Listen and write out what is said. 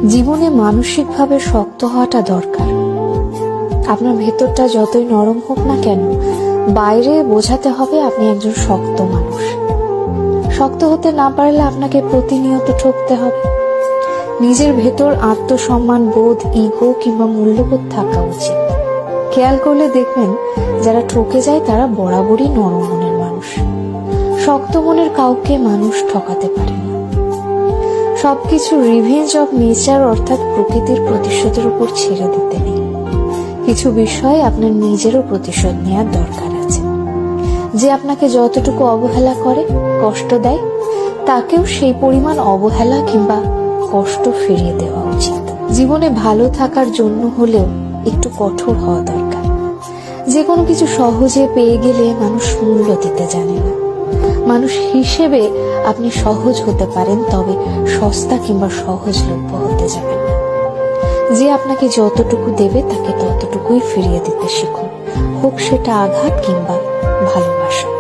জীবনে মানসিকভাবে শক্ত হওয়াটা দরকার। আপনার ভেতরটা যতই নরম হোক না কেন, বাইরে বোঝাতে হবে আপনি একজন শক্ত মানুষ। শক্ত হতে না পারলে আপনাকে প্রতিনিয়ত ঠকতে হবে। নিজের ভেতর আত্মসম্মান বোধ, ইগো কিংবা মূল্যবোধ থাকা উচিত। খেয়াল করলে দেখবেন যারা ঠকে যায় তারা বরাবরই নরম মনের মানুষ। শক্ত মনের কাউকে মানুষ ঠকাতে পারে না। সবকিছু রিভেঞ্জ অফ নেচার অর্থাৎ প্রকৃতির প্রতিশোধের উপর ছেড়ে দিতে নেই। কিছু বিষয়ে আপনার নিজেরও প্রতিশোধ নেওয়ার দরকার আছে। যে আপনাকে যতটুকু অবহেলা করে, কষ্ট দেয়, তাকেও সেই পরিমাণ অবহেলা কিংবা কষ্ট ফিরিয়ে দেওয়া উচিত। জীবনে ভালো থাকার জন্য হলেও একটু কঠোর হওয়া দরকার। যে কোনো কিছু সহজে পেয়ে গেলে মানুষ মূল্য দিতে জানে না। মানুষ হিসেবে আপনি সহজ হতে পারেন, তবে সস্তা কিংবা সহজলভ্য হতে যাবেন না। যে আপনাকে যতটুকু দেবে তাকে ততটুকুই ফিরিয়ে দিতে শিখুন, হোক সেটা আঘাত কিংবা ভালোবাসা।